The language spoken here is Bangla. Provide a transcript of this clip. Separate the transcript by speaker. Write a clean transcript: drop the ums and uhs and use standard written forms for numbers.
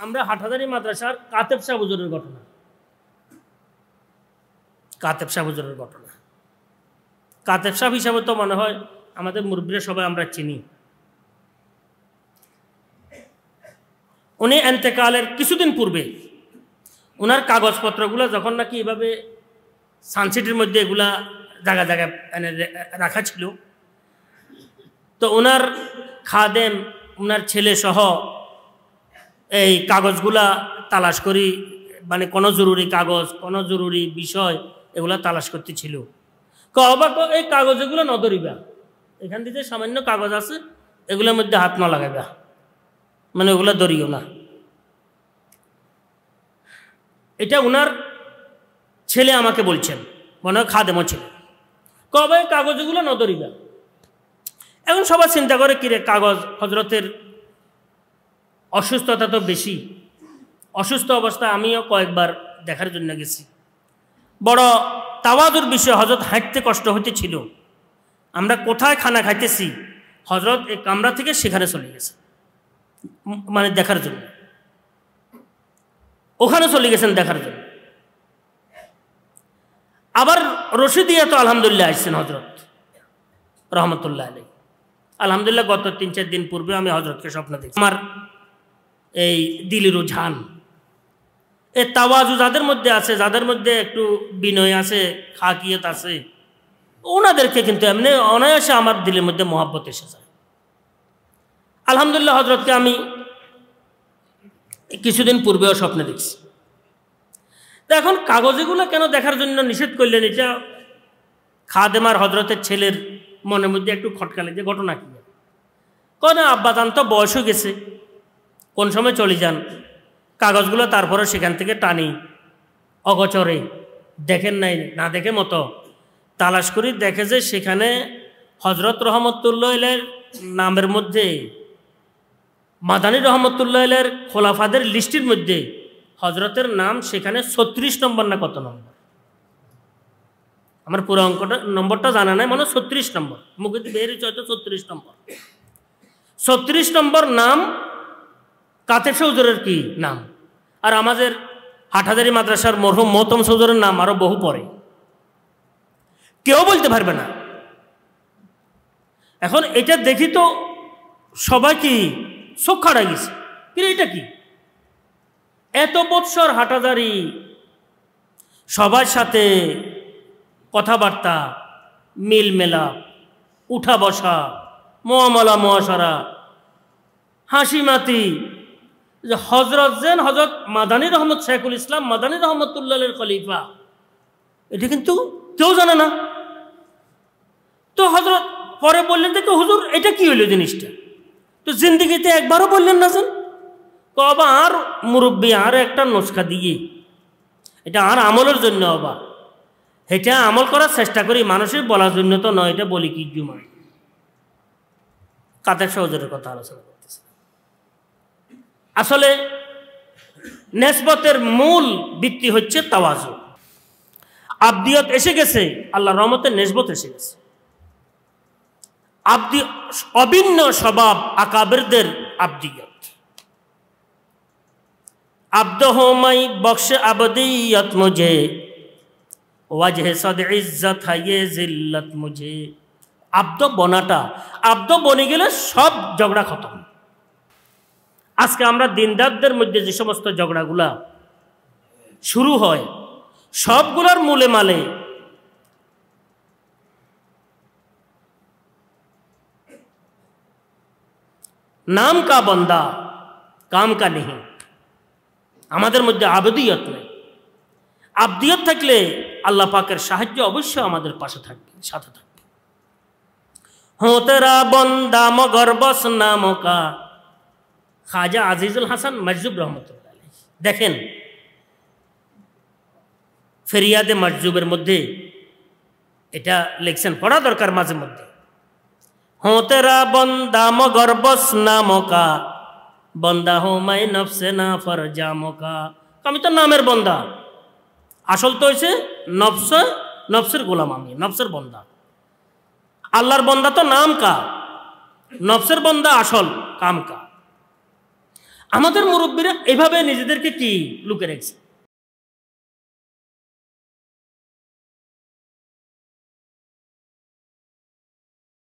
Speaker 1: আমরা হাটহাজারী মাদ্রাসার কাতেব শাহ হুজুরের ঘটনা, কাতেব শাহ হুজুরের ঘটনা। কাতেব সাহেব হিসাবে তো মনে হয় আমাদের মুরব্বীরা সবাই আমরা চিনি। উনি এন্তেকালের কিছুদিন পূর্বে ওনার কাগজপত্রগুলো যখন নাকি এভাবে সানসিটির মধ্যে এগুলা জায়গা জায়গায় এনে রাখা ছিল, তো ওনার খাদেম ওনার ছেলে সহ এই কাগজগুলা তালাশ করি, মানে কোনো জরুরি কাগজ কোনো জরুরি বিষয় এগুলা তালাশ করতেছিল। অবাক এই কাগজ এগুলো ন ধরিবা, এখান থেকে সামান্য কাগজ আছে এগুলোর মধ্যে হাত না লাগাইবা, মানে ওগুলা ধরিও না। এটা ওনার ছেলে আমাকে বলছেন, মনে হয় খাদেমও ছেলে। কবে কাগজগুলো ন ধরিবা। এখন সবাই চিন্তা করে কিরে কাগজ, হজরতের অসুস্থতা তো বেশি, অসুস্থ অবস্থায় আমিও কয়েকবার দেখার জন্য গেছি। বড় তাওয়াজুর বিষয়, হজরত হাঁটতে কষ্ট হইতেছিল। আমরা কোথায় খানা খাইতেছি, হজরত এই কামরা থেকে সেখানে চলে গেছে, মানে দেখার জন্য ওখানে চলে গেছেন দেখার জন্য। আবার রশিদিয়া তো আলহামদুলিল্লাহ আসছেন হজরত রহমতুল্লাহ আলাই। আলহামদুলিল্লাহ গত 3-4 দিন পূর্বে আমি হজরতকে স্বপ্ন দেখছি। আমার এই দিলের রুঝান, এই তাওয়াজু যাদের মধ্যে আছে, যাদের মধ্যে একটু বিনয় আছে, খাকিয়ত আছে, ওনাদেরকে কিন্তু এমনি অনায়াসে আমার দিলের মধ্যে মহাব্বত এসে যায়। আলহামদুলিল্লাহ হজরতকে আমি কিছুদিন পূর্বেও স্বপ্নে দেখছি। তো এখন কাগজেগুলো কেন দেখার জন্য নিষেধ করলেন, এটা খাদেমার হজরতের ছেলের মনের মধ্যে একটু খটকালে যে ঘটনা কি। কেন আব্বা জান তো বয়স হয়ে গেছে, কোন সময় চলে যান, কাগজগুলো তারপরে সেখান থেকে টানি অগচরে, দেখেন নাই না দেখে মতো তালাশ করি, দেখে যে সেখানে হজরত রহমতুল্লাহের নামের মধ্যে, মাদানী রহমতুল্লাহের খোলাফাদের লিস্টের মধ্যে হজরতের নাম সেখানে 36 নম্বর না কত নম্বর, আমার পুরো অঙ্কটা নম্বরটা জানা নাই, মানে 36 নম্বর মুখে বেরিয়েছে হয়তো 36 নম্বর। 36 নম্বর নাম কাতেব শাহ হুজুরের কি নাম, আর আমাদের হাটহাজারী মাদ্রাসার মরহুম মহতম হুজুরের নাম আরো বহু পরে, কেউ বলতে পারবে না। এখন এটা দেখি তো সবাই কি চোখ খাড়া গেছে, কিন্তু এটা কি এত বৎসর হাটহাজারী, সবার সাথে কথাবার্তা, মিল মেলা, উঠা বসা, মোয়ামলা মহাসারা, হাসি মাতি, যে হজরত যেন হজরত মাদানী রহমত শেখুল ইসলাম মাদানী রহমতুল্লাহের খলিফা, এটা কিন্তু কেউ জানে না। তো হজরত পরে বললেন দেখো হুজুর এটা কি হইল জিনিসটা, তো জিন্দিগিতে একবারও বললেন না যেন, কবা আর মুরব্বী আর একটা নুসখা দিয়ে এটা আর আমলের জন্য, অবা এটা আমল করার চেষ্টা করি, মানুষের বলার জন্য তো নয়, এটা বলি কি জুমায়। কাতেব শাহ হুজুরের কথা আলোচনা করতেছে। আসলে নেসবতের মূল ভিত্তি হচ্ছে তাওয়াজু। আবদিয়ত এসে গেছে, আল্লাহর রহমতের নেসবত এসে গেছে। অভিন্ন স্বভাব আকাবেরদের আবদিয়ত। আব্দ হোমাই বক্সে আবদিয়ত মুঝে, ওয়াজহে সদ ইজ্জত হায়ে জিল্লত মুঝে। আব্দ বনাটা, আব্দ বনে গেলে সব ঝগড়া খতম। আজকে আমরা দিনদারদের মধ্যে যে সমস্ত ঝগড়াগুলা শুরু হয়, সবগুলোর মূলে মালে নাম কা বন্দা কাম কা নেই। আমাদের মধ্যে আবদিয়ত নেই। আবদিয়ত থাকলে আল্লাহ পাকের সাহায্য অবশ্যই আমাদের পাশে থাকবে, সাথে থাকবে। হো তেরা বন্দা মগর বস নামকা, খাজা আজিজুল হাসান মজজুব রহমতুল্লাহ। দেখেন ফেরিয়াদে মজজুবের মধ্যে এটা লিখছেন, পড়া দরকার মাঝে মধ্যে। হো তেরা বন্দা মগর বস নামকা, বন্দা হো মাই নফসে না ফরজামকা। আমি তো নামের বন্দা, আসল তো হয়েছে নফসের গোলাম, আমি নফসের বন্দা। আল্লাহর বন্দা তো নাম কা, নফসের বন্দা আসল কাম কা। আমাদের মুরব্বীরা এভাবে নিজেদেরকে কি লুকে রেখেছে।